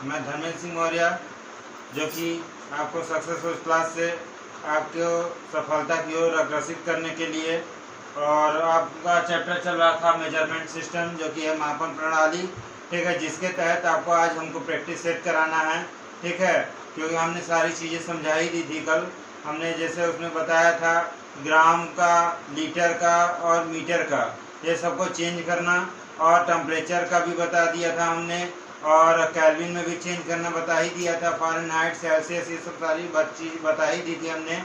मैं धर्मेंद्र सिंह मौर्य, जो कि आपको सक्सेस उस क्लास से आपको सफलता की ओर अग्रसित करने के लिए, और आपका चैप्टर चल रहा था मेजरमेंट सिस्टम, जो कि है मापन प्रणाली, ठीक है, जिसके तहत आपको आज हमको प्रैक्टिस सेट कराना है, ठीक है, क्योंकि हमने सारी चीज़ें समझा ही दी थी कल। हमने जैसे उसमें बताया था ग्राम का, लीटर का और मीटर का, ये सबको चेंज करना, और टेम्परेचर का भी बता दिया था हमने, और केल्विन में भी चेंज करना बता ही दिया था, फ़ारेनहाइट, सेल्सियस, ये सब सारी चीज़ बता ही दी थी हमने,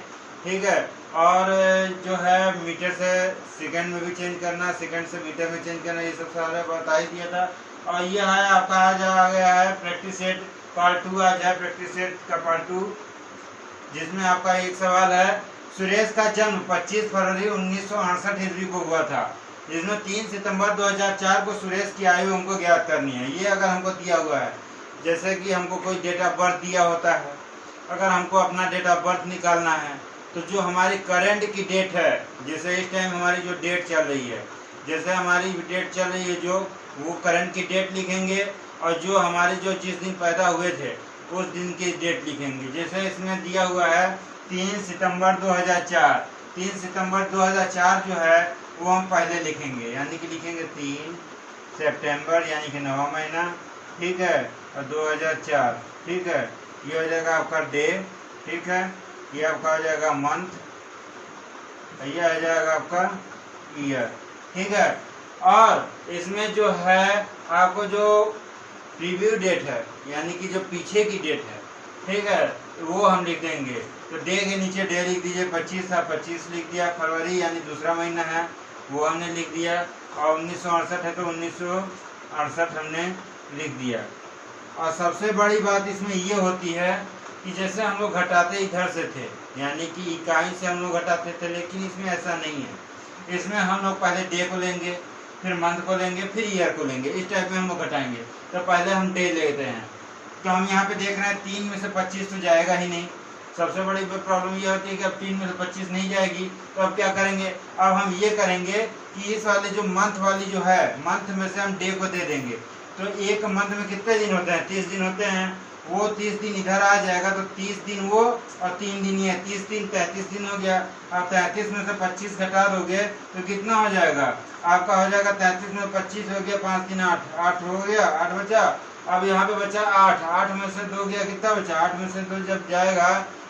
ठीक है। और जो है मीटर से सेकंड में भी चेंज करना, सेकंड से मीटर में चेंज करना, ये सब सारा बता ही दिया था। और ये है आपका आज आ गया है प्रैक्टिस सेट पार्ट 2, आज है प्रैक्टिस सेट का पार्ट 2, जिसमें आपका एक सवाल है, सुरेश का जन्म 25 फरवरी 1968 ईस्वी को हुआ था, जिसमें 3 सितंबर 2004 को सुरेश की आयु हमको ज्ञात करनी है। ये अगर हमको दिया हुआ है, जैसे कि हमको कोई डेट ऑफ बर्थ दिया होता है, अगर हमको अपना डेट ऑफ बर्थ निकालना है, तो जो हमारी करंट की डेट है, जैसे इस टाइम हमारी जो डेट चल रही है, जैसे हमारी डेट चल रही है जो, वो करंट की डेट लिखेंगे, और जो हमारे जो जिस दिन पैदा हुए थे उस दिन की डेट लिखेंगे। जैसे इसमें दिया हुआ है 3 सितंबर 2004, 3 सितंबर 2004 जो है वो हम पहले लिखेंगे, यानी कि लिखेंगे 3 सितंबर यानी कि 9वां महीना, ठीक है, और 2004, ठीक है, ये हो जाएगा आपका डे, ठीक है, ये आपका हो जाएगा मंथ, ये आ जाएगा आपका ईयर, ठीक है। और इसमें जो है आपको जो प्रीव्यू डेट है, यानी कि जो पीछे की डेट है, ठीक है, वो हम लिख देंगे। तो डे के नीचे डे लिख दीजिए, 25 था 25 लिख दिया, फरवरी यानी दूसरा महीना है वो हमने लिख दिया, और 1968 है तो 1968 हमने लिख दिया। और सबसे बड़ी बात इसमें ये होती है कि जैसे हम लोग घटाते इधर से थे, यानी कि इकाई से हम लोग घटाते थे, लेकिन इसमें ऐसा नहीं है। इसमें हम लोग पहले डे को लेंगे, फिर मंथ को लेंगे, फिर ईयर को लेंगे, इस टाइप में हम लोग घटाएंगे। तो पहले हम डे लेते हैं, तो हम यहाँ पे देख रहे हैं 3 में से 25 तो जाएगा ही नहीं। सबसे बड़ी प्रॉब्लम ये होती है कि अब 3 में से 25 नहीं जाएगी, तो अब क्या करेंगे, अब हम ये करेंगे कि इस वाले जो मंथ वाली जो है, मंथ में से हम डे को दे देंगे। तो एक मंथ में कितने दिन होते हैं, 30 दिन होते हैं, वो 30 दिन इधर आ जाएगा, तो 30 दिन वो और 3 दिन ये, 30 दिन 33 दिन हो गया। अब 33 में से 25 घटा दोगे तो कितना हो जाएगा, आपका हो जाएगा 33 में 25 हो गया, 5 दिन 8, 8 हो गया, 8 बचा। अब यहाँ पे बचा 8, 8 में से 2 गया, कितना बचा, 8 में से 2 जब जाएगा,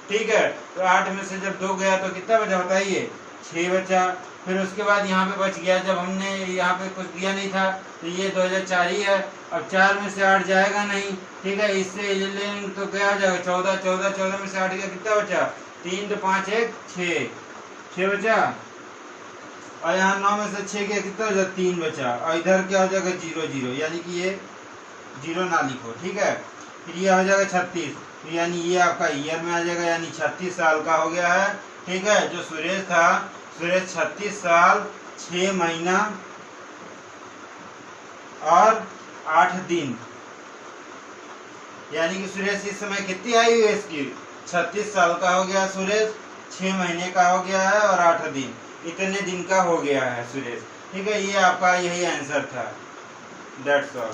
ठीक है, तो 8 में से जब 2 गया तो कितना बचा बताइए, 6 बचा। फिर उसके बाद यहाँ पे बच गया, जब हमने यहाँ पे कुछ दिया नहीं था तो ये 2004 ही है। अब 4 में से 8 जाएगा नहीं, ठीक है, इससे लेंगे तो क्या हो जाएगा, 14, 14, 14 में से 8 गया, कितना बचा, 3 तो 5 1 6, 6 बचा। और यहाँ 9 में से 6 गया, कितना बचा, 3 बचा। और इधर क्या हो जाएगा, 0 0, यानी कि ये 0 ना लिखो, ठीक है। फिर ये हो जाएगा 36, यानी ये आपका ईयर में आ जाएगा, यानी 36 साल का हो गया है, ठीक है। जो सुरेश था, सुरेश 36 साल 6 महीना और 8 दिन, यानी कि सुरेश इस समय कितनी आयु है इसकी, 36 साल का हो गया सुरेश, 6 महीने का हो गया है और 8 दिन, इतने दिन का हो गया है सुरेश, ठीक है। ये आपका यही आंसर था, दैट्स ऑल।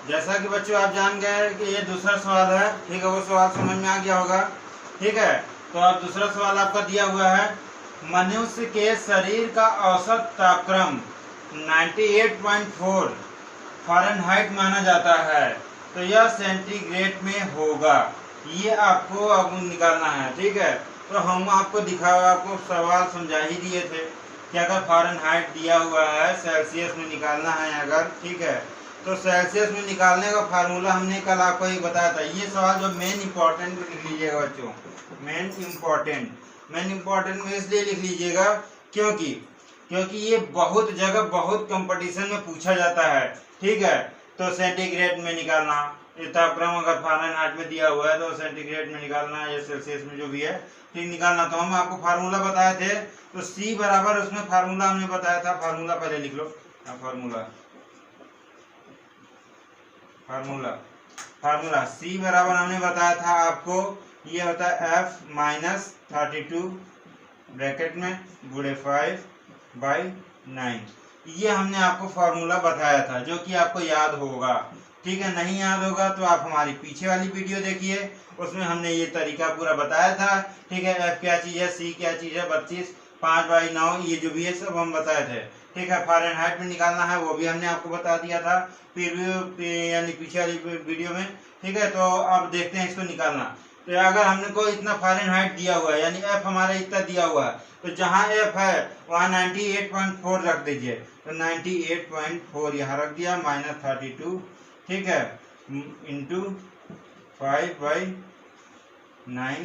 जैसा कि बच्चों आप जान गए कि ये दूसरा सवाल है, ठीक है, वो सवाल समझ में आ गया होगा, ठीक है। तो अब दूसरा सवाल आपका दिया हुआ है, मनुष्य के शरीर का औसत तापक्रम 98.4 फ़ारेनहाइट माना जाता है, तो यह सेंटीग्रेड में होगा, ये आपको अब निकालना है, ठीक है। तो हम आपको आपको सवाल समझा ही दिए थे कि अगर फ़ारेनहाइट दिया हुआ है, सेल्सियस में निकालना है अगर, ठीक है, तो सेल्सियस में निकालने का फार्मूला हमने कल आपको ही बताया था। ये सवाल जो मेन इंपॉर्टेंट लिख लीजिएगा बच्चों, मेन इंपॉर्टेंट में इसलिए लिख लीजिएगा क्योंकि ये बहुत जगह बहुत कंपटीशन में पूछा जाता है, ठीक है। तो सेंटीग्रेड में निकालना, तापक्रम अगर फ़ारेनहाइट में दिया हुआ है तो सेंटीग्रेड में निकालना या सेल्सियस में जो भी है, ठीक, निकालना। तो हम आपको फार्मूला बताए थे, तो सी बराबर उसमें फार्मूला हमने बताया था, फार्मूला पहले लिख लो, फार्मूला सी बराबर हमने बताया था आपको, ये होता है F-32 ब्रैकेट में गुणे 5/9, ये हमने आपको फॉर्मूला बताया था, जो कि आपको याद होगा। ठीक है, नहीं याद होगा तो आप हमारी पीछे वाली वीडियो देखिए, उसमें हमने ये तरीका पूरा बताया था। ठीक है, एफ क्या चीज़ है, सी क्या चीज़ है, 32 5/9 ये जो भी है सब हम बताए थे। ठीक है, फ़ारेनहाइट में निकालना है वो भी हमने आपको बता दिया था यानी पीछे वाली वीडियो में। ठीक है, तो अब देखते हैं इसको निकालना। तो अगर हमने को इतना फ़ारेनहाइट दिया हुआ है, यानी एफ हमारा इतना दिया हुआ है, तो जहाँ एफ है वहाँ 98.4 रख दीजिए। तो 98.4 यहाँ रख दिया, -32। ठीक है, इंटू 5/9।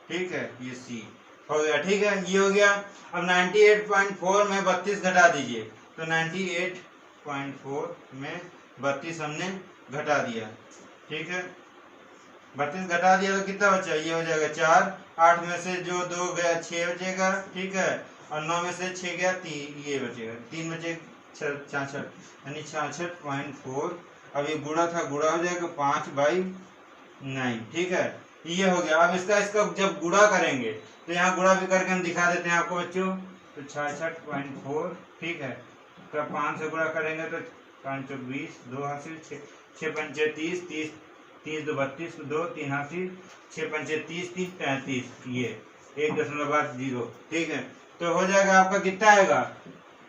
ठीक है, ये सी हो गया। ठीक है, ये हो गया। अब 98.4 में 32 घटा दीजिए, तो 98.4 में 32 हमने घटा दिया। ठीक है, 32 घटा दिया तो कितना बचा, ये हो जाएगा 4। 8 में से जो 2 गया 6 बचेगा। ठीक है, और 9 में से 6 गया 3, ये बचेगा 3 बचे 66, यानी 66.4। अब ये गुणा था, गुणा हो जाएगा 5/9। ठीक है, ये हो गया। अब इसका जब गुणा करेंगे तो यहाँ गुणा भी करके हम दिखा देते हैं आपको बच्चों। तो 66.4। ठीक है, तो 5 से गुणा करेंगे तो 5 × 20, 2 हासिल, 6 × 5 = 30, 30 2 32, 2 3 हासिल, 6 × 5 = 30, 3 35, ये 1.0। ठीक है, तो हो जाएगा आपका कितना आएगा,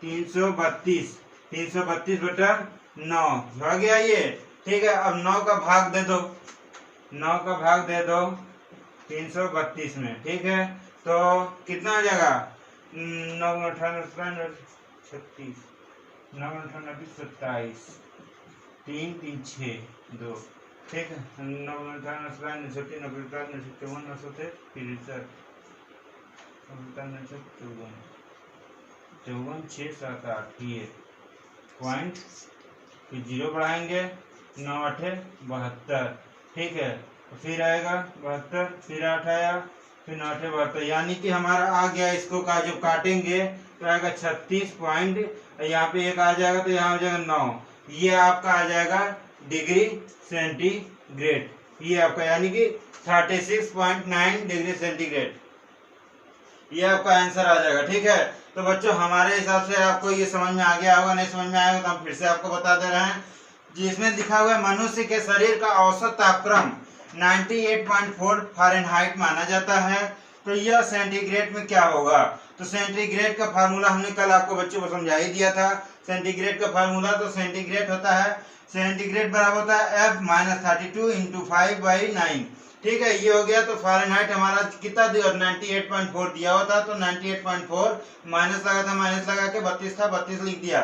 332। 332/9 हो गया ये। ठीक है, अब 9 का भाग दे दो, 9 का भाग दे दो 332 में। ठीक है, तो कितना हो जाएगा, 9 × 18 = 36, 9 × 18 = 27, 3 3 6 2। ठीक है, 9 × 18 = 36, 9 × 54 54 6 7 8, ये पॉइंट, फिर 0 बढ़ाएंगे, 9 8 72। ठीक है, फिर आएगा 72, फिर 8 आया, फिर 9 8 72, यानी कि हमारा आ गया। इसको का जब काटेंगे तो आएगा 36 पॉइंट, यहाँ पे एक आ जाएगा तो यहाँ हो जाएगा 9। ये आपका आ जाएगा डिग्री सेंटीग्रेड, ये आपका यानी कि 36.9 डिग्री सेंटीग्रेड, ये आपका आंसर आ जाएगा। ठीक है, तो बच्चों हमारे हिसाब से आपको ये समझ में आ गया होगा। नहीं समझ में आएगा तो हम फिर से आपको बता दे रहे हैं। जिसमें लिखा हुआ है मनुष्य के शरीर का औसत तापक्रम 98.4 फ़ारेनहाइट माना जाता है, तो यह सेंटीग्रेड में क्या होगा। तो सेंटीग्रेड का फार्मूला हमने कल आपको बच्चों को समझा ही दिया था। सेंटीग्रेड का फार्मूला, तो सेंटीग्रेड होता है, सेंटीग्रेड बराबर होता है F - 32 × 5/9। ठीक है, ये हो गया। तो फ़ारेनहाइट हमारा कितना दिया, 98.4 दिया हुआ था, तो 98.4 माइनस लगा था, माइनस लगा के 32 था, 32 लिख दिया।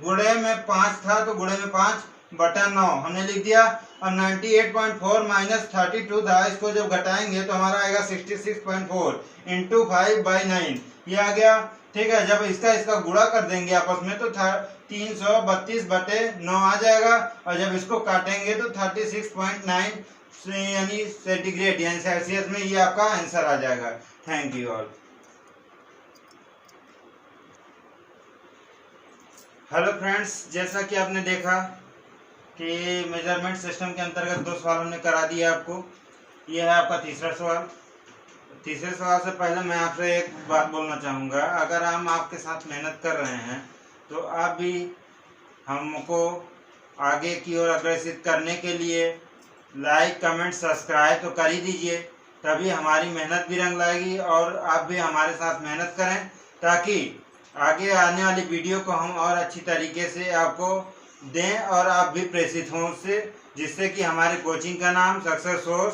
गुणे में 5 था, तो गुणे में 5/9 हमने लिख दिया। और 98.4 - 32 था, इसको जब घटाएंगे तो हमारा आएगा 66.4 × 5/9, ये आ गया। ठीक है, जब इसका गुणा कर देंगे आपस में तो 332/9 आ जाएगा, और जब इसको काटेंगे तो 36.9 यानी सेंटीग्रेड यानी सेल्सियस में ये आपका आंसर आ जाएगा। Thank you all. Hello friends, जैसा कि आपने देखा कि मेजरमेंट सिस्टम के अंतर्गत 2 सवाल हमने करा दिया आपको। ये है आपका तीसरा सवाल। तीसरे सवाल से पहले मैं आपसे एक बात बोलना चाहूँगा। अगर हम आपके साथ मेहनत कर रहे हैं तो आप भी हमको आगे की ओर अग्रसित करने के लिए लाइक कमेंट सब्सक्राइब तो कर ही दीजिए, तभी हमारी मेहनत भी रंग लाएगी और आप भी हमारे साथ मेहनत करें, ताकि आगे आने वाली वीडियो को हम और अच्छी तरीके से आपको दें और आप भी प्रेरित हों उससे, जिससे कि हमारे कोचिंग का नाम सक्सेस सोर्स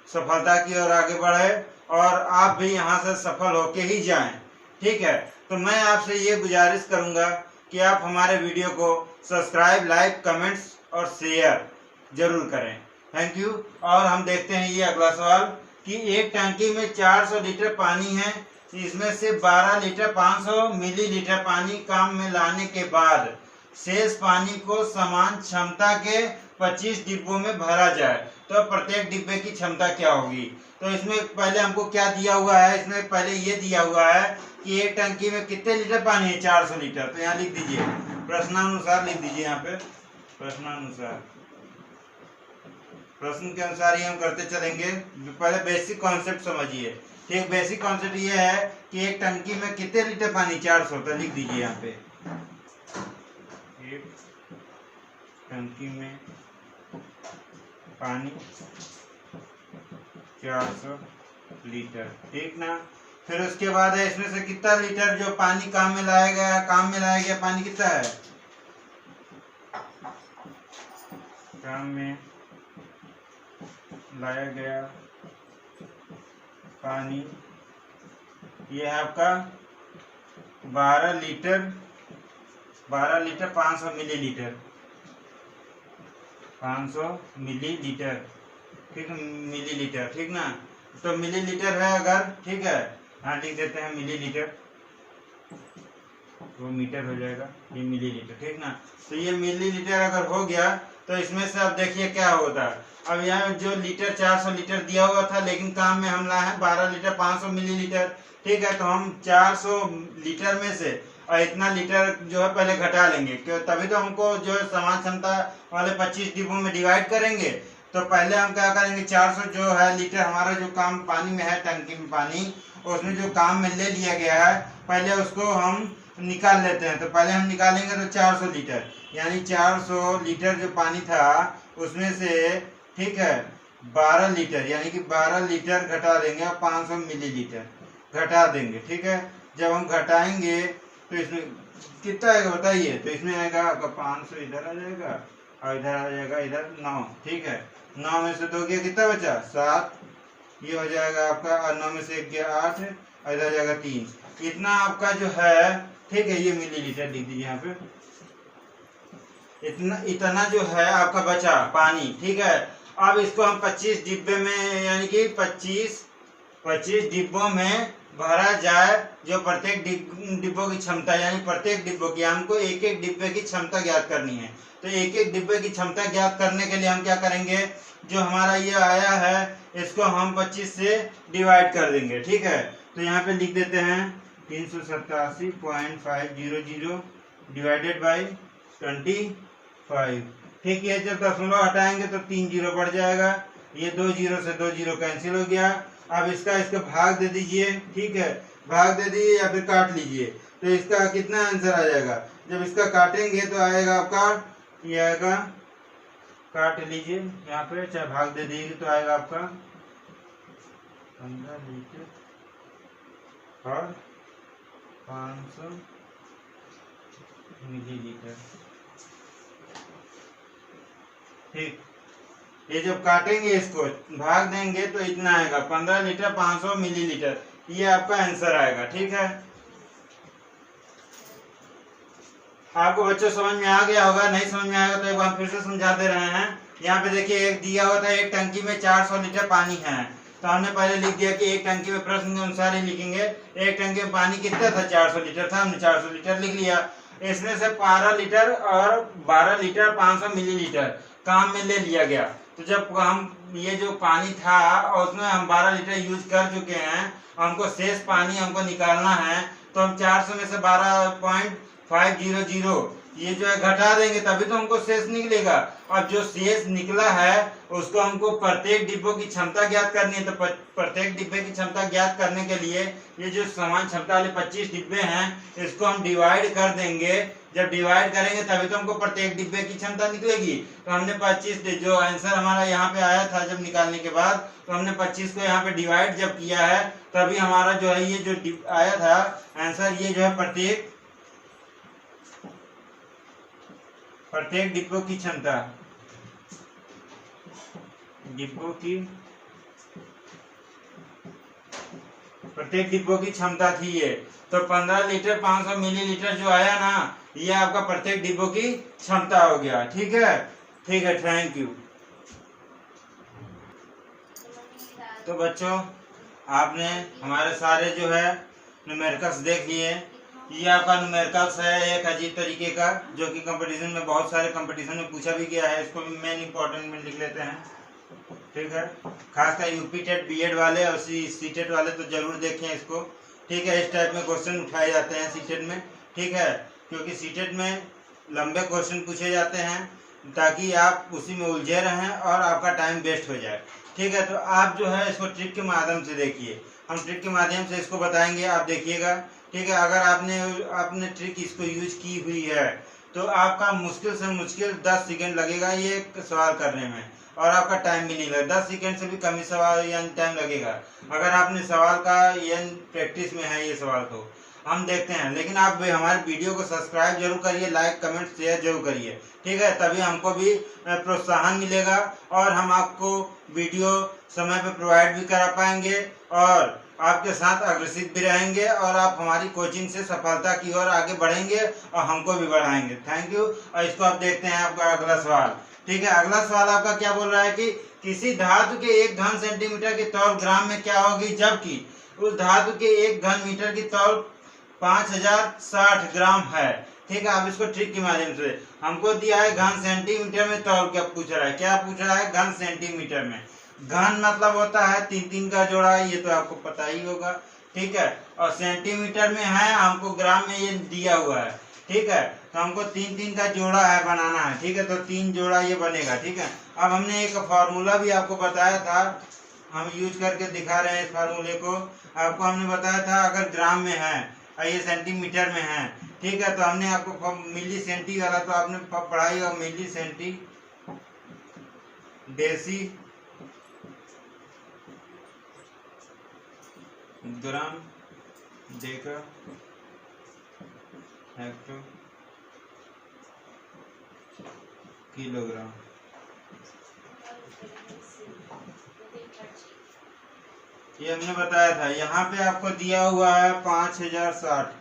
सफलता की ओर आगे बढ़े और आप भी यहाँ से सफल होके ही जाएं। ठीक है, तो मैं आपसे ये गुजारिश करूँगा कि आप हमारे वीडियो को सब्सक्राइब, लाइक, कमेंट्स और शेयर जरूर करें। Thank you. और हम देखते हैं ये अगला सवाल कि एक टंकी में 400 लीटर पानी है, इसमें से 12 लीटर 500 मिलीलीटर पानी काम में लाने के बाद शेष पानी को समान क्षमता के 25 डिब्बों में भरा जाए, तो प्रत्येक डिब्बे की क्षमता क्या होगी। तो इसमें पहले हमको क्या दिया हुआ है, इसमें पहले ये दिया हुआ है कि एक टंकी में कितने लीटर पानी है, 400 लीटर। तो यहाँ लिख दीजिए, प्रश्नानुसार लिख दीजिए यहाँ पे, प्रश्नानुसार, प्रश्न के अनुसार ही हम करते चलेंगे। पहले बेसिक कॉन्सेप्ट समझिए। ठीक, बेसिक कॉन्सेप्ट ये है कि एक टंकी में कितने लीटर पानी, 400, तो लिख दीजिए यहाँ पे। टंकी में पानी 400 लीटर, ठीक ना। फिर उसके बाद है इसमें से कितना लीटर जो पानी काम में लाया गया पानी कितना है, काम में लाया गया पानी, ये है आपका 12 लीटर 500 मिलीलीटर, 500 मिलीलीटर, ठीक है, मिलीलीटर, ठीक ना। तो मिलीलीटर है अगर, ठीक है, हाँ लिख देते हैं मिलीलीटर, वो मीटर हो जाएगा, ये मिलीलीटर, ठीक ना। तो ये मिलीलीटर अगर हो गया तो इसमें से अब देखिए क्या होता है। अब यहाँ जो लीटर 400 लीटर दिया हुआ था, लेकिन काम में हम लाए हैं 12 लीटर 500 मिलीलीटर, ठीक है। तो हम 400 लीटर में से और इतना लीटर जो है पहले घटा लेंगे, क्यों, तभी तो हमको जो है समान क्षमता वाले 25 डिब्बों में डिवाइड करेंगे। तो पहले हम क्या करेंगे, 400 जो है लीटर हमारा जो काम पानी में है, टंकी में पानी, उसमें जो काम में ले लिया गया है, पहले उसको हम निकाल लेते हैं। तो पहले हम निकालेंगे तो 400 लीटर, यानी 400 लीटर जो पानी था उसमें से, ठीक है, 12 लीटर यानी कि 12 लीटर घटा देंगे और 500 मिलीलीटर घटा देंगे, ठीक है। जब हम घटाएंगे तो इसमें कितना आएगा बताइए, तो इसमें आएगा आपका 500 इधर आ जाएगा और इधर आ जाएगा इधर 9, ठीक है। 9 में से 2 गया, कितना बचा 7, ये हो जाएगा आपका, और 9 में से 1 गया 8 और इधर जाएगा 3, इतना आपका जो है, ठीक है, ये मिलीलीटर लिख दीजिए यहाँ पे, इतना जो है आपका बचा पानी, ठीक है। अब इसको हम 25 डिब्बे में, यानी कि 25 डिब्बों में भरा जाए, जो प्रत्येक डिब्बों की क्षमता, यानी प्रत्येक डिब्बों की, हमको एक एक डिब्बे की क्षमता ज्ञात करनी है। तो एक एक डिब्बे की क्षमता ज्ञात करने के लिए हम क्या करेंगे, जो हमारा ये आया है इसको हम 25 से डिवाइड कर देंगे, ठीक है। तो यहाँ पे लिख देते हैं 387.500 डिवाइडेड बाई 25, ठीक है। जब दशमलव हटाएंगे तो 3 जीरो बढ़ जाएगा, ये 2 जीरो से 2 जीरो कैंसिल हो गया। अब इसका भाग दे दीजिए, ठीक है, भाग दे दीजिए या फिर काट लीजिए, तो इसका कितना आंसर आ जाएगा। जब इसका काटेंगे तो आएगा आपका, ये आएगा, काट लीजिए यहाँ पे, चाहे भाग दे दीजिए तो आएगा आपका 15 लीटर और 500 मिलीलीटर, ठीक। ये जब काटेंगे इसको भाग देंगे तो इतना आएगा 15 लीटर 500 मिलीलीटर, ये आपका आंसर आएगा, ठीक है। आपको बच्चों समझ में आ गया होगा, नहीं समझ में आएगा तो एक बार फिर से समझा दे रहे हैं। यहाँ पे देखिए एक दिया हुआ था, एक टंकी में 400 लीटर पानी है, तो हमने पहले लिख दिया कि एक टंकी में, प्रश्न के अनुसार ही लिखेंगे, एक टंकी में पानी कितना था, 400 लीटर था, हमने 400 लीटर लिख लिया। इसमें से 12 लीटर और 12 लीटर 500 मिलीलीटर काम में ले लिया गया। तो जब हम ये जो पानी था और उसमें हम 12 लीटर यूज कर चुके हैं, हमको शेष पानी हमको निकालना है, तो हम 400 में से 12.500 ये जो है घटा देंगे, तभी तो हमको शेष निकलेगा। अब जो शेष निकला है उसको हमको प्रत्येक डिब्बों की क्षमता ज्ञात करनी है। तो प्रत्येक डिब्बे की क्षमता ज्ञात करने के लिए ये जो समान क्षमता वाले 25 डिब्बे हैं, इसको हम डिवाइड कर देंगे। जब डिवाइड करेंगे तभी तो हमको प्रत्येक डिब्बे की क्षमता निकलेगी। तो हमने 25, जो आंसर हमारा यहाँ पे आया था जब निकालने के बाद, तो हमने 25 को यहाँ पे डिवाइड जब किया है, तभी हमारा जो है ये जो आया था आंसर, ये जो है प्रत्येक डिब्बों की क्षमता, प्रत्येक डिब्बों की क्षमता थी ये। तो 15 लीटर 500 मिलीलीटर जो आया ना, ये आपका प्रत्येक डिब्बों की क्षमता हो गया, ठीक है, ठीक है, थैंक यू। तो बच्चों आपने हमारे सारे जो है न्यूमेरिकल्स देख लिए। ये आपका न्यूमेरिकल्स है एक अजीब तरीके का, जो कि कंपटीशन में, बहुत सारे कंपटीशन में पूछा भी गया है। इसको भी मेन इंपॉर्टेंट में लिख लेते हैं, ठीक है। खासकर यूपी टेट बीएड वाले और सीटेट वाले तो जरूर देखें इसको, ठीक है। इस टाइप में क्वेश्चन उठाए जाते हैं सीटेट में, ठीक है, क्योंकि सीटेट में लंबे क्वेश्चन पूछे जाते हैं ताकि आप उसी में उलझे रहें और आपका टाइम वेस्ट हो जाए, ठीक है। तो आप जो है इसको ट्रिक के माध्यम से देखिए, हम ट्रिक के माध्यम से इसको बताएंगे, आप देखिएगा, ठीक है। अगर आपने ट्रिक इसको यूज की हुई है तो आपका मुश्किल से मुश्किल 10 सेकेंड लगेगा ये सवाल करने में, और आपका टाइम भी नहीं लगेगा। 10 सेकेंड से भी कम ही सवाल यानी टाइम लगेगा अगर आपने सवाल का यानी प्रैक्टिस में है ये सवाल। तो हम देखते हैं, लेकिन आप भी हमारे वीडियो को सब्सक्राइब जरूर करिए, लाइक कमेंट शेयर जरूर करिए, ठीक है, तभी हमको भी प्रोत्साहन मिलेगा और हम आपको वीडियो समय पे प्रोवाइड भी करा पाएंगे और आपके साथ अग्रसित भी रहेंगे और आप हमारी कोचिंग से सफलता की ओर आगे बढ़ेंगे और हमको भी बढ़ाएंगे। Thank you. और इसको आप देखते हैं आपका अगला सवाल, ठीक है। अगला सवाल आपका क्या बोल रहा है कि किसी धातु के 1 घन सेंटीमीटर की तौल ग्राम में क्या होगी जबकि उस धातु के 1 घन मीटर की तौल 5060 ग्राम है, ठीक है। आप इसको ट्रिक के माध्यम से, हमको दिया है घन सेंटीमीटर में तौल, क्या पूछ रहा है, क्या पूछ रहा है, घन सेंटीमीटर में। घन मतलब होता है 3 का जोड़ा, ये तो आपको पता ही होगा, ठीक है। और सेंटीमीटर में है, हमको ग्राम में ये दिया हुआ है, ठीक है। तो हमको 3 का जोड़ा है बनाना है, ठीक है। तो 3 जोड़ा ये बनेगा, ठीक है। अब हमने एक फार्मूला भी आपको बताया था, हम यूज करके दिखा रहे हैं इस फार्मूले को। आपको हमने बताया था अगर ग्राम में है और ये सेंटीमीटर में है, ठीक है, तो हमने आपको मिली सेंटी वाला तो आपने पढ़ाई और मिली सेंटी डेसी ग्राम डेका हेक्टो किलोग्राम। ये हमने बताया था। यहाँ पे आपको दिया हुआ है 5060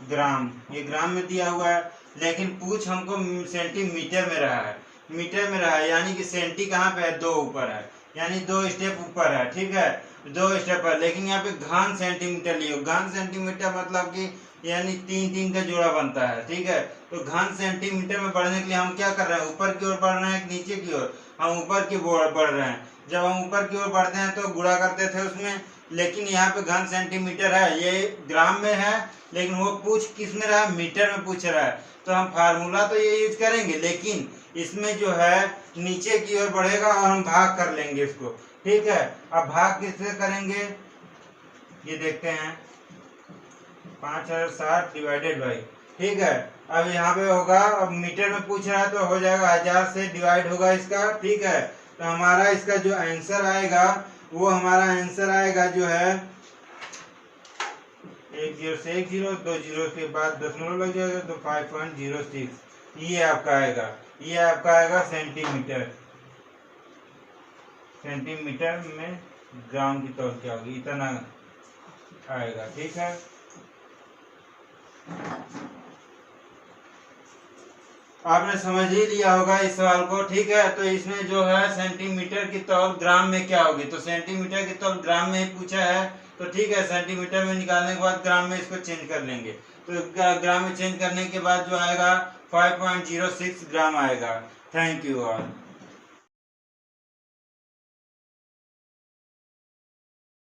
ग्राम, ये ग्राम में दिया हुआ है, लेकिन पूछ हमको सेंटीमीटर में रहा है, मीटर में रहा है, यानी कि सेंटी कहाँ पे है, 2 ऊपर है, यानी 2 स्टेप ऊपर है, ठीक है, 2 स्टेप पर। लेकिन यहाँ पे घन सेंटीमीटर लियो, घन सेंटीमीटर मतलब कि यानी 3 का जोड़ा बनता है, ठीक है। तो घन सेंटीमीटर में बढ़ने के लिए हम क्या कर रहे हैं, ऊपर की ओर बढ़ रहे हैं नीचे की ओर, हम ऊपर की ओर बढ़ रहे हैं। जब हम ऊपर की ओर बढ़ते हैं तो गुणा करते थे उसमें, लेकिन यहाँ पे घन सेंटीमीटर है, ये ग्राम में है, लेकिन वो पूछ किस में रहा है, मीटर में पूछ रहा है। तो हम फार्मूला तो ये यूज करेंगे, लेकिन इसमें जो है नीचे की ओर बढ़ेगा और हम भाग कर लेंगे इसको, ठीक है। अब भाग किससे करेंगे, ये देखते हैं, 5060 डिवाइडेड बाई, ठीक है। अब यहाँ पे होगा, अब मीटर में पूछ रहा है तो हो जाएगा 1000 से डिवाइड होगा इसका, ठीक है। तो हमारा इसका जो आंसर आएगा वो हमारा आंसर आएगा जो है 1 0 से 1 0, 2 0 के बाद दशमलव लग जाएगा तो 5.06, ये आपका आएगा, ये आपका आएगा सेंटीमीटर। सेंटीमीटर में ग्राम की तौल क्या होगी, इतना आएगा, ठीक है। आपने समझ ही लिया होगा इस सवाल को, ठीक है। तो इसमें जो है सेंटीमीटर की तौल ग्राम में क्या होगी, तो सेंटीमीटर की तौल ग्राम में ही पूछा है, तो ठीक है, सेंटीमीटर में निकालने के बाद ग्राम में इसको चेंज कर लेंगे। तो ग्राम में चेंज करने के बाद जो आएगा 5.06 ग्राम आएगा। Thank you all.